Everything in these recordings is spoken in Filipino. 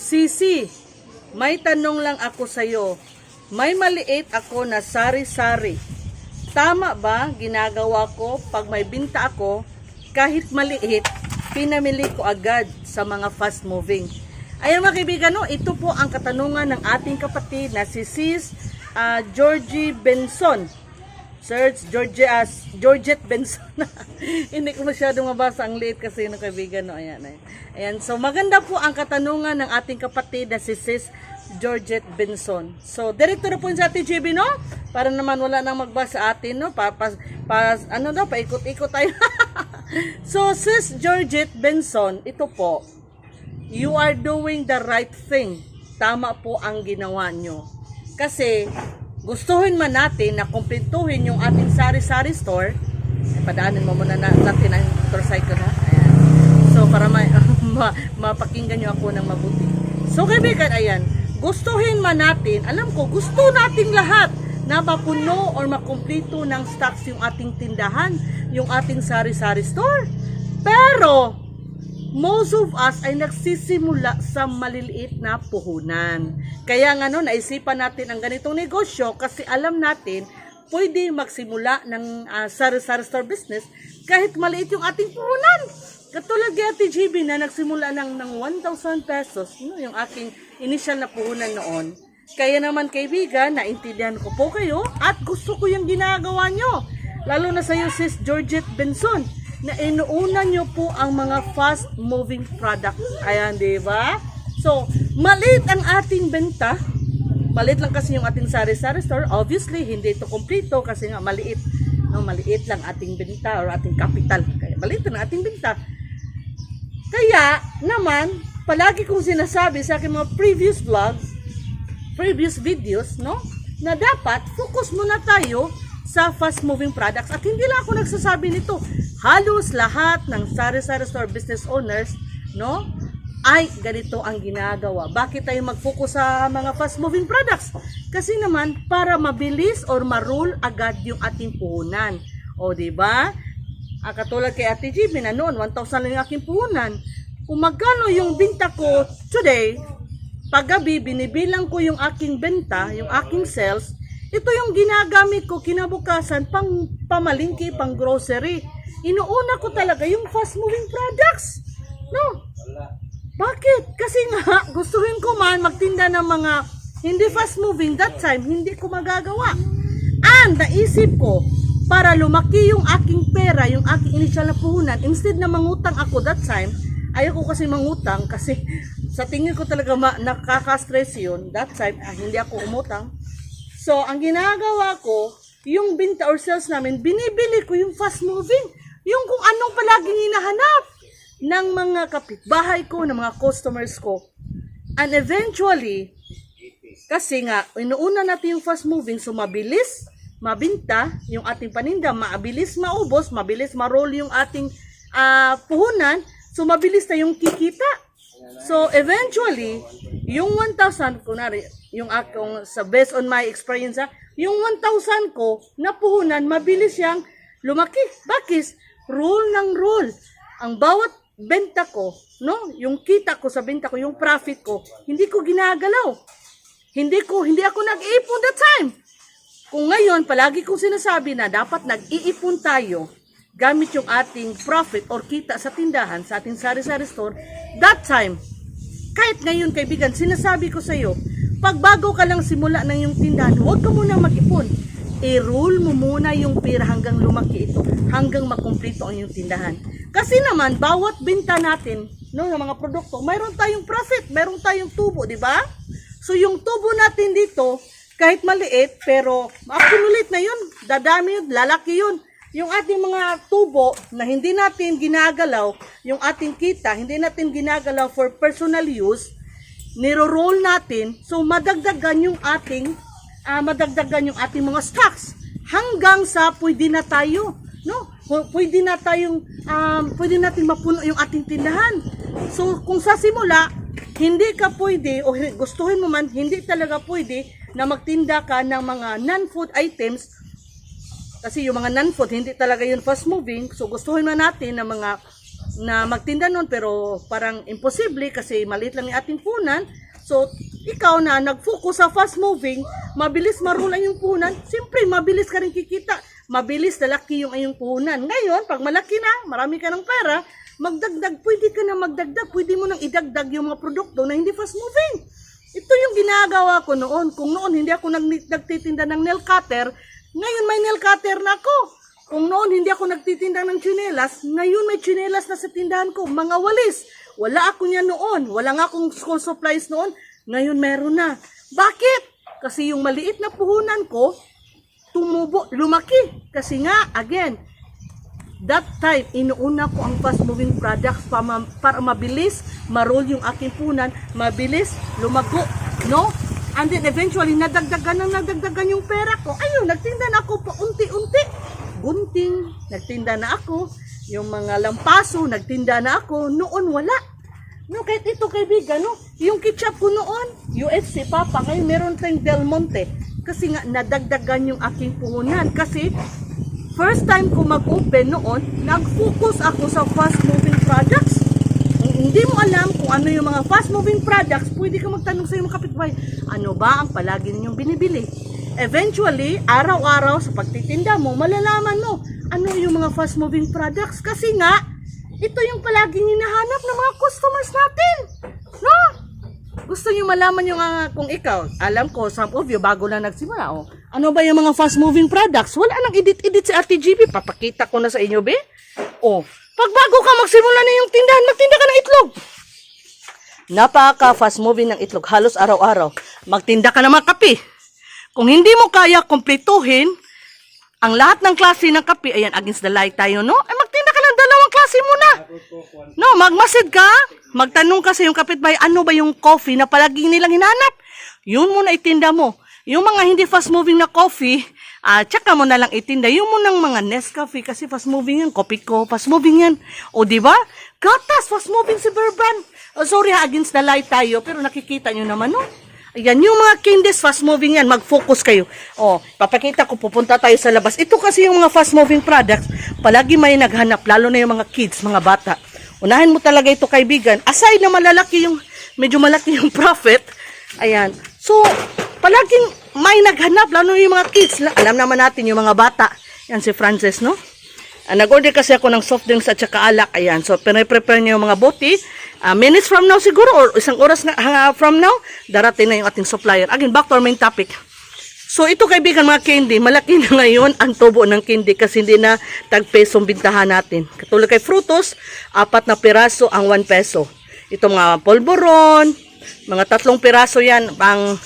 Sisi, may tanong lang ako sa'yo. May maliit ako na sari-sari. Tama ba ginagawa ko pag may binta ako, kahit maliit, pinamili ko agad sa mga fast moving? Ayan mga kaibigan, no? Ito po ang katanungan ng ating kapatid na si Sis Georgie Benson. Search Georgette Benson. Hindi ko masyadong mabasa ang liit kasi ng kaibigan, no? Ayan, ayan. Ayan. So maganda po ang katanungan ng ating kapatid na si Sis Georgette Benson. So direkto na po sa ating GB, no? Para naman wala nang magbasa atin, no? Paikot-ikot tayo. So Sis Georgette Benson, ito po, you are doing the right thing. Tama po ang ginawa nyo. Kasi gustuhin man natin na kumpletuhin yung ating sari-sari store, padaanin mo muna natin ang motorcycle, ha? Ayan. So para mapakinggan nyo ako ng mabuti. So kaibigan, ayan, gustuhin man natin, alam ko, gusto nating lahat na mapuno or makumpleto ng stocks yung ating tindahan, yung ating sari-sari store. Pero most of us ay nagsisimula sa maliliit na puhunan. Kaya nga no, naisipan natin ang ganitong negosyo kasi alam natin pwede magsimula ng sari-sari store business kahit maliit yung ating puhunan. Katulad kay Ate GB na nagsimula ng 1,000 pesos, no, yung aking initial na puhunan noon. Kaya naman kaibigan, naintindihan ko po kayo at gusto ko yung ginagawa nyo. Lalo na sa iyo, Sis Georgette Benson, na inuuna nyo po ang mga fast moving products. Ayan, diba? So, maliit ang ating benta. Maliit lang kasi yung ating sari-sari store. Obviously, hindi ito kompleto kasi nga maliit. No, maliit lang ating benta or ating capital. Kaya maliit ang ating benta. Kaya naman, palagi kong sinasabi sa aking mga previous vlogs, previous videos, no, na dapat focus muna tayo sa fast moving products. At hindi lang ako nagsasabi nito. Halos lahat ng sari-sari store business owners, no, ay ganito ang ginagawa. Bakit tayo mag-focus sa mga fast-moving products? Kasi naman, para mabilis or ma-roll agad yung ating puhunan. O, diba? Katulad kay Ate GB na noon, 1,000 lang yung aking puhunan. Kung magkano yung binta ko today, paggabi, binibilang ko yung aking benta, yung aking sales, ito yung ginagamit ko kinabukasan pang pamalingki, pang grocery. Inuuna ko talaga yung fast-moving products. No? Bakit? Kasi nga, gustuhin ko man magtinda ng mga hindi fast-moving that time, hindi ko magagawa. And naisip ko, para lumaki yung aking pera, yung aking initial na puhunan, instead na mangutang ako that time, ayaw ko kasi mangutang kasi sa tingin ko talaga nakaka-stress yun. That time, hindi ako umutang. So, ang ginagawa ko, yung binta or sales namin, binibili ko yung fast-moving. Yung kung anong palaging hinahanap ng mga kapitbahay ko, ng mga customers ko. And eventually, kasi nga, inuuna natin yung fast-moving, so mabilis mabinta yung ating paninda, mabilis maubos, mabilis ma-roll yung ating puhunan, so mabilis na yung kikita. So eventually, yung 1,000, kunwari, yung akong, based on my experience, yung 1,000 ko na puhunan, mabilis siyang lumaki. Bakit? Roll ng roll. Ang bawat benta ko, no, yung kita ko sa benta ko, yung profit ko, hindi ko ginagalaw. Hindi ako nag-iipon that time. Kung ngayon, palagi kong sinasabi na dapat nag-iipon tayo gamit yung ating profit or kita sa tindahan, sa ating sari-sari store, that time, kahit ngayon kaibigan, sinasabi ko sa iyo, pag bago ka lang simula ng yung tindahan, huwag ka muna mag-ipon. I-roll mo muna yung pera hanggang lumaki ito, hanggang makumplito ang yung tindahan. Kasi naman, bawat binta natin, no, ng mga produkto, mayroon tayong profit, mayroon tayong tubo, di ba? So yung tubo natin dito, kahit maliit, pero accumulate na yun, dadami yun, lalaki yun. Yung ating mga tubo na hindi natin ginagalaw, yung ating kita, hindi natin ginagalaw for personal use, niro-roll natin, so madagdagan yung ating mga stocks hanggang sa pwede na tayo, no? Pwede nating mapuno yung ating tindahan. So kung sa simula, hindi ka pwede, o gustuhin mo man, hindi talaga pwede na magtinda ka ng mga non-food items Kasi yung mga non-food, hindi talaga yun fast moving. So gustuhin na natin ng mga na magtinda nun pero parang imposible kasi maliit lang yung ating puhunan. So, ikaw na nag-focus sa fast moving, mabilis marulan yung puhunan, siyempre mabilis ka rin kikita, mabilis lalaki yung iyong puhunan. Ngayon, pag malaki na, marami ka ng pera, magdagdag, pwede ka na magdagdag, pwede mo nang idagdag yung mga produkto na hindi fast moving. Ito yung ginagawa ko noon. Kung noon hindi ako nagtitinda ng nail cutter, ngayon may nail cutter na ako. Kung noon hindi ako nagtitinda ng tsinelas, ngayon may tsinelas na sa tindahan ko, mga walis. Wala ako niya noon. Wala nga akong school supplies noon. Ngayon meron na. Bakit? Kasi yung maliit na puhunan ko, tumubo, lumaki. Kasi nga, again, that time, inuuna ko ang fast-moving products para mabilis ma-roll yung aking puhunan, mabilis lumago, no? And then eventually, nadagdagan yung pera ko. Ayun, nagtinda na ako pa unti-unti. Gunting, nagtinda na ako. Yung mga lampaso, nagtinda na ako. Noon, wala. No, kahit ito, kaibigan, no? Yung ketchup ko noon, UFC Papa, ngayon meron tayong Del Monte. Kasi nga, nadagdagan yung aking puhunan. Kasi, first time ko mag-open noon, nag-focus ako sa fast-moving products. Kung hindi mo alam kung ano yung mga fast-moving products, pwede ka magtanong sa iyong kapitbahay, ano ba ang palagi ninyong binibili? Eventually, araw-araw sa pagtitinda mo, malalaman mo ano yung mga fast-moving products. Kasi nga, ito yung palaging hinahanap ng mga customers natin. No? Gusto nyo malaman yung kung ikaw, alam ko, some of you, bago lang nagsimula, oh. Ano ba yung mga fast-moving products? Wala nang edit-edit si Ate GB. Papakita ko na sa inyo, be. Oh, pag bago ka magsimula na yung tindahan, magtinda ka ng itlog. Napaka fast-moving ng itlog. Halos araw-araw. Magtinda ka ng mga kape. Kung hindi mo kaya kumpletuhin ang lahat ng klase ng kape, ayan, against the light tayo, no? Ay, magtinda ka ng dalawang klase muna. No, magmasid ka. Magtanong ka sa yung kapitbahay, ano ba yung coffee na palaging nilang hinanap? Yun muna itinda mo. Yung mga hindi fast-moving na coffee, tsaka mo na lang itinda. Yung munang mga Nescafe, kasi fast-moving yan. Kopi ko, fast-moving yan. O, diba? Gatas, fast-moving si Bourbon. Oh, sorry ha, against the light tayo, pero nakikita nyo naman, no? Ayan, yung mga candies, fast-moving yan. Mag-focus kayo. O, papakita ko, pupunta tayo sa labas. Ito kasi yung mga fast-moving products, palagi may naghanap, lalo na yung mga kids, mga bata. Unahin mo talaga ito, kaibigan. Aside na malalaki yung, medyo malaki yung profit, ayan. So, palaging may naghanap, lalo yung mga kids. Alam naman natin yung mga bata. Yan si Frances, no? Nag-order kasi ako ng soft drinks at saka alak. Ayan. So, pinay-prepare niyo yung mga bote. Minutes from now siguro, or isang oras na, from now, darating na yung ating supplier. Again, back to our main topic. So, ito kaibigan mga candy, malaki na ngayon ang tubo ng candy kasi hindi na tag-pesong bintahan natin. Katulad kay Frutos, 4 na piraso ang 1 peso. Ito mga polvoron, mga 3 piraso yan, pang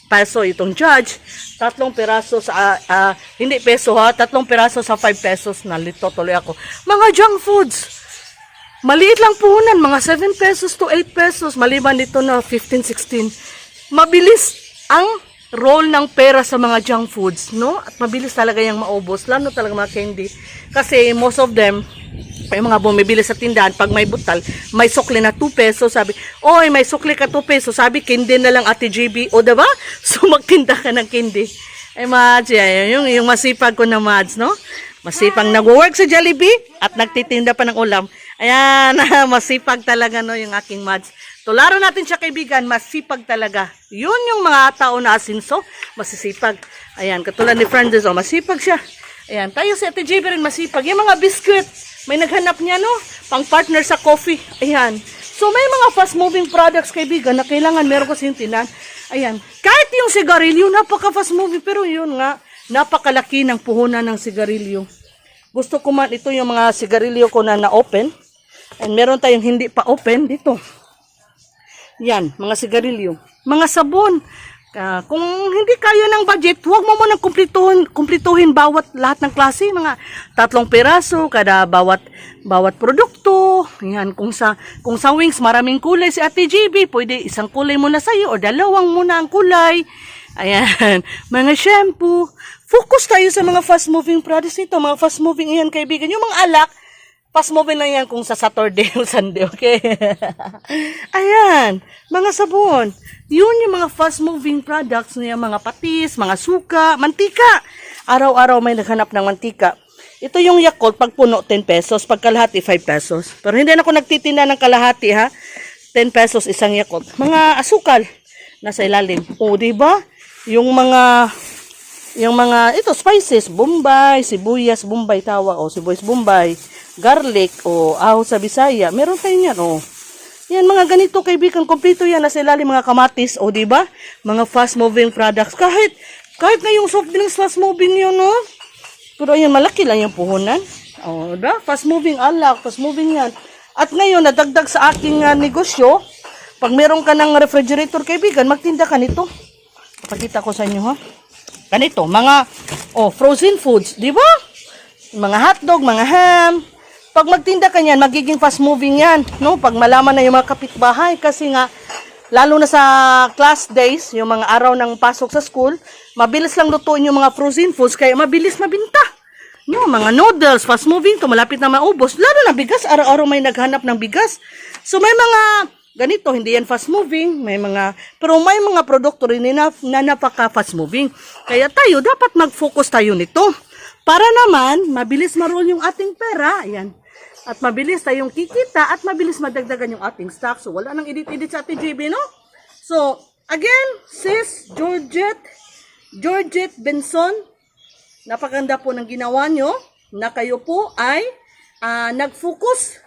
peso itong Judge, 3 piraso sa, hindi peso ha, 3 piraso sa 5 pesos, nalito tuloy ako. Mga junk foods, maliit lang puhunan, mga 7 pesos to 8 pesos, maliban dito na 15, 16. Mabilis ang roll ng pera sa mga junk foods, no? At mabilis talaga yung maubos, lalo talaga mga candy. Kasi most of them, yung mga bumibili sa tindahan, pag may butal, may sukli na 2 pesos, sabi, oy, may sukli ka 2 pesos, sabi, candy na lang Ate GB, o diba? So, magtinda ka ng candy. Ay, Mads, yung masipag ko na Mads, no? Masipag nag-work sa Jollibee at nagtitinda pa ng ulam. Ayan, masipag talaga, no, yung aking Mads. Tularo natin siya, kaibigan, masipag talaga. Yun yung mga tao na asinso, masisipag. Ayan, katulad ni Francis, oh, masipag siya. Ayan, tayo si Ate JB rin masipag. Yung mga biscuit, may naghanap niya, no? Pang partner sa coffee. Ayan. So, may mga fast-moving products, kaibigan, na kailangan meron kasi yung tinan. Ayan. Kahit yung sigarilyo, napaka-fast-moving. Pero yun nga, napakalaki ng puhunan ng sigarilyo. Gusto ko man, ito yung mga sigarilyo ko na na-open. And meron tayong hindi pa open dito. Yan, mga sigarilyo. Mga sabon. Kung hindi kaya ng budget, huwag mo munang kumplituhin bawat lahat ng klase. Mga 3 piraso kada bawat produkto. Yan, kung sa wings, maraming kulay si Ate GB, pwede isang kulay muna sa'yo o 2 muna ang kulay. Ayan, mga shampoo. Focus tayo sa mga fast-moving products ito. Mga fast-moving, ayan kaibigan. Yung mga alak, fast-moving lang yan kung sa Saturday o Sunday, okay? Ayan, mga sabon. Yun yung mga fast-moving products niya, mga patis, mga suka, mantika. Araw-araw may naghanap ng mantika. Ito yung Yakult, pag puno, 10 pesos. Pag kalahati, 5 pesos. Pero hindi na ako nagtitinda ng kalahati, ha? 10 pesos isang Yakult. Mga asukal, nasa ilalim. O, diba? Yung mga, ito, spices, Bombay, sibuyas, Bombay, tawa, o, sibuyas, Bombay, garlic, o, ahos sa Bisaya. Meron kayo yan, o. Yan, mga ganito, kaibigan, kompleto yan, nasa ilalim, mga kamatis, o, diba? Mga fast-moving products. Kahit na yung soft drinks, fast-moving yun, no? Pero yan, malaki lang yung puhunan. O, diba? Fast-moving alak, fast-moving yan. At ngayon, nadagdag sa aking negosyo, pag meron ka ng refrigerator, kaibigan, magtinda ka nito. Pakita ko sa inyo, ha? Ganito, mga frozen foods, di ba? Mga hotdog, mga ham. Pag magtinda ka niyan, magiging fast moving yan, no? Pag malaman na yung mga kapitbahay kasi nga lalo na sa class days, yung mga araw ng pasok sa school, mabilis lang lutuin yung mga frozen foods kaya mabilis mabinta. No, mga noodles, fast moving to, malapit na maubos. Lalo na bigas, araw-araw may naghanap ng bigas. So may mga ganito, hindi yan fast moving, pero may mga produkto rin na napaka fast moving. Kaya tayo, dapat mag-focus tayo nito. Para naman, mabilis ma-roll yung ating pera, ayan. At mabilis tayong kikita, at mabilis madagdagan yung ating stock. So, wala nang edit-edit sa ating JB, no? So, again, sis, Georgette Benson, napaganda po ng ginawa nyo, na kayo po ay nag-focus,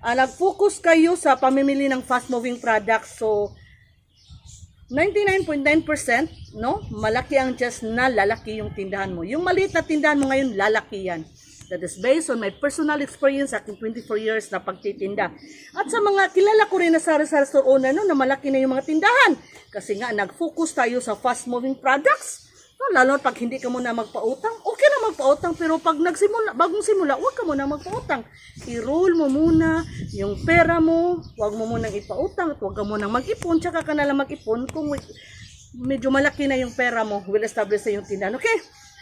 nag-focus kayo sa pamimili ng fast-moving products. So, 99.9%, no? Malaki ang just na lalaki yung tindahan mo. Yung maliit na tindahan mo ngayon, lalaki yan. That is based on my personal experience sa aking 24 years na pagtitinda. At sa mga kilala ko rin na sari-sari store owner, no, na malaki na yung mga tindahan. Kasi nga, nag-focus tayo sa fast-moving products. No, lalo pag hindi ka muna magpautang, okay na magpautang, pero pag bagong simula, huwag ka muna magpautang. I-roll mo muna yung pera mo, huwag mo munang ipautang, at huwag ka munang mag-ipon, tsaka ka nalang mag-ipon kung medyo malaki na yung pera mo, will establish na yung tindahan. Okay?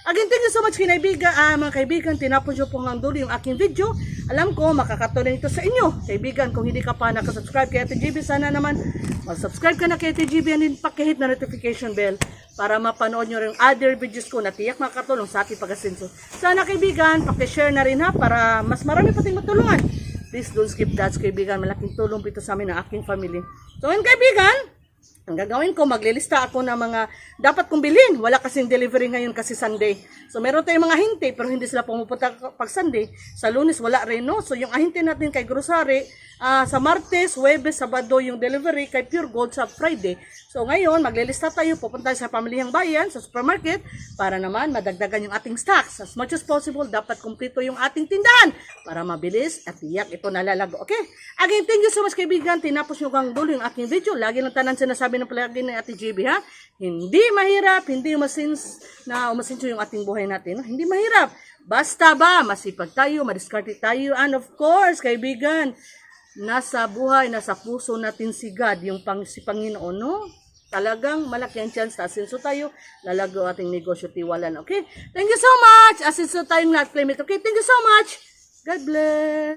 Again, thank you so much mga kaibigan, tinapos nyo po ng dulo yung aking video. Alam ko, makakatulong ito sa inyo. Kaibigan, kung hindi ka pa nakasubscribe kay Ate GB, sana naman mag-subscribe ka na kay Ate GB and pakihit na notification bell para mapanood nyo rin other videos ko na tiyak makakatulong sa ating pag-asenso. Sana kaibigan, pakishare na rin ha para mas marami pating matulungan. Please don't skip that, kaibigan. Malaking tulong po ito sa amin ng aking family. So, yun kaibigan, ang gagawin ko, maglilista ako ng mga dapat kong bilhin. Wala kasing delivery ngayon kasi Sunday. So, meron tayong mga ahinte, pero hindi sila pumupunta pag Sunday. Sa Lunes, wala rin, no? So, yung ahinte natin kay grocery, sa Martes, Huwebes, Sabado yung delivery, kay Pure Gold sa Friday. So, ngayon, maglilista tayo, pupunta tayo sa pamilihang bayan, sa supermarket, para naman madagdagan yung ating stocks. As much as possible, dapat kumpleto yung ating tindahan para mabilis at tiyak ito nalalago. Okay? Again, thank you so much kaibigan. Tinapos nyo kang dulo yung aking video. Lagi lang tanan sinasabi ng palagi ni Ate GB, ha? Hindi mahirap, hindi umasinso yung ating buhay natin. No? Hindi mahirap. Basta ba, masipag tayo, madiskarte tayo, and of course, kaibigan, nasa buhay, nasa puso natin si God, yung si Panginoon, no? Talagang malaki ang chance na asinso tayo, lalago ating negosyo, tiwalan, okay? Thank you so much! Asinso tayong not claim it, okay? Thank you so much! God bless!